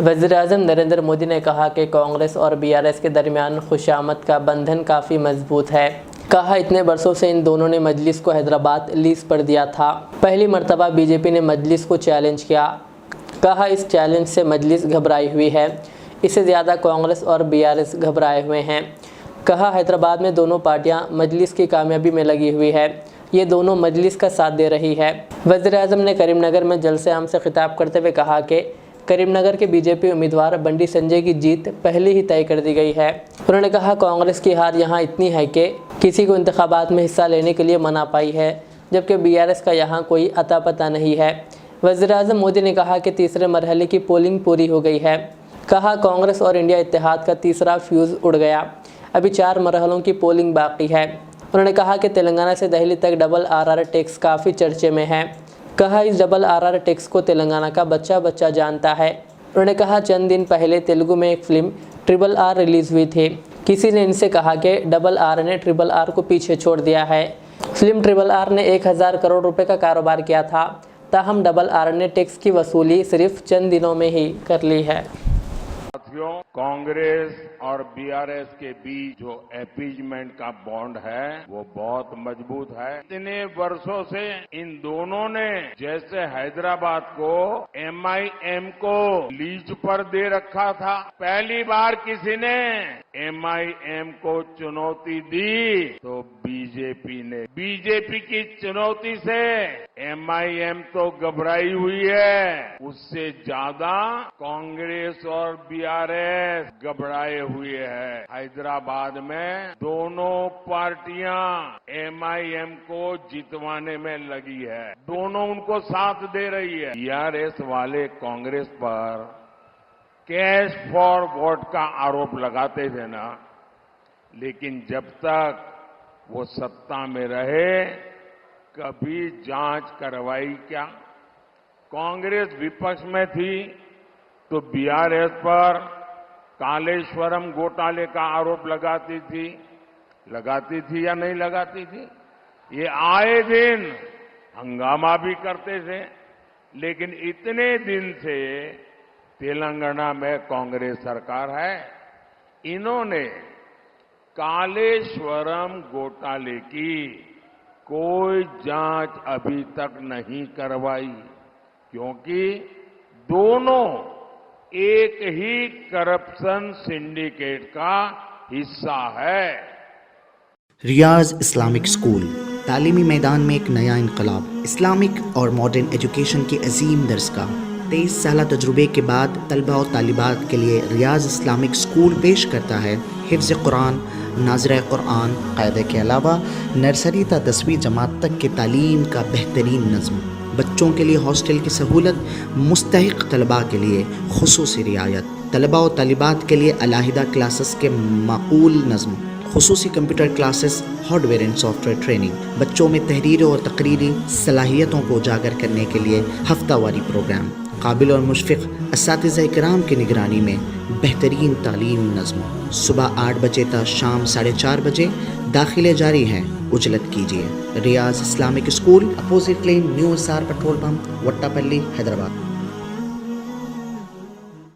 वज़ीर-ए-आज़म नरेंद्र मोदी ने कहा कि कांग्रेस और बीआरएस के दरमियान खुशामद का बंधन काफ़ी मजबूत है। कहा, इतने वर्षों से इन दोनों ने मजलिस को हैदराबाद लीज पर दिया था। पहली मर्तबा बीजेपी ने मजलिस को चैलेंज किया। कहा, इस चैलेंज से मजलिस घबराई हुई है, इससे ज़्यादा कांग्रेस और बीआरएस घबराए हुए हैं। कहा, हैदराबाद में दोनों पार्टियां मजलिस की कामयाबी में लगी हुई है, ये दोनों मजलिस का साथ दे रही है। वज़ीर-ए-आज़म ने करीमनगर में जलसे आम से खिताब करते हुए कहा कि करीमनगर के बीजेपी उम्मीदवार बंडी संजय की जीत पहले ही तय कर दी गई है। उन्होंने कहा, कांग्रेस की हार यहाँ इतनी है कि किसी को इंतखाबात में हिस्सा लेने के लिए मना पाई है, जबकि बीआरएस का यहाँ कोई अता पता नहीं है। वज़ीर-ए-आज़म मोदी ने कहा कि तीसरे मरहले की पोलिंग पूरी हो गई है। कहा, कांग्रेस और इंडिया इत्तेहाद का तीसरा फ्यूज़ उड़ गया, अभी 4 मरहलों की पोलिंग बाकी है। उन्होंने कहा कि तेलंगाना से दिल्ली तक डबल आरआर टैक्स काफ़ी चर्चे में है। कहा, इस डबल आरआर टैक्स को तेलंगाना का बच्चा बच्चा जानता है। उन्होंने कहा, चंद दिन पहले तेलुगु में एक फिल्म ट्रिपल आर रिलीज़ हुई थी। किसी ने इनसे कहा कि डबल आर ने ट्रिपल आर को पीछे छोड़ दिया है। फिल्म ट्रिपल आर ने 1000 करोड़ रुपए का कारोबार किया था, ताहम डबल आर ने टैक्स की वसूली सिर्फ चंद दिनों में ही कर ली है। कांग्रेस और बीआरएस के बीच जो अपीजमेंट का बॉन्ड है वो बहुत मजबूत है। इतने वर्षों से इन दोनों ने जैसे हैदराबाद को एमआईएम को लीज पर दे रखा था, पहली बार किसी ने एमआईएम को चुनौती दी तो बीजेपी ने। बीजेपी की चुनौती से एमआईएम तो घबराई हुई है, उससे ज्यादा कांग्रेस और बीआरएस घबराए हुए हैं। हैदराबाद में दोनों पार्टियां एमआईएम को जितवाने में लगी है, दोनों उनको साथ दे रही है। बीआरएस वाले कांग्रेस पर कैश फॉर वोट का आरोप लगाते थे ना, लेकिन जब तक वो सत्ता में रहे कभी जांच करवाई क्या? कांग्रेस विपक्ष में थी तो बीआरएस पर कालेश्वरम घोटाले का आरोप लगाती थी या नहीं लगाती थी? ये आए दिन हंगामा भी करते थे, लेकिन इतने दिन से तेलंगाना में कांग्रेस सरकार है, इन्होंने कालेश्वरम घोटाले की कोई जांच अभी तक नहीं करवाई, क्योंकि दोनों एक ही करप्शन सिंडिकेट का हिस्सा है। रियाज इस्लामिक स्कूल तालीमी मैदान में एक नया इनकलाब। इस्लामिक और मॉडर्न एजुकेशन की अजीम दरसगाह 23 साल तजुर्बे के बाद तलबा और तालिबात के लिए रियाज इस्लामिक स्कूल पेश करता है हिफ्ज़ कुरान, नाज़िर कुरान कायदे के अलावा नर्सरी ता 10वीं जमात तक के तालीम का बेहतरीन नज़्म। बच्चों के लिए हॉस्टल की सहूलत, मुस्तहिक़ तलबा के लिए खुसूसी रियायत, तलबा और तालिबात के लिए अलहदा क्लासेस के माकूल नज़्म, खुसूसी computer classes, hardware and software training, बच्चों में तहरीरी और तकरीरी सलाहियतों को उजागर करने के लिए हफ्तावारी प्रोग्राम, काबिल और मुशफ़िक़ असातिज़ा इकराम की निगरानी में बेहतरीन तालीम नज़्म। सुबह 8 बजे तक शाम 4:30 बजे दाखिले जारी हैं, उजलत कीजिए। Riyaz Islamic school, opposite lane, new SR petrol pump, Vattapalli, Hyderabad.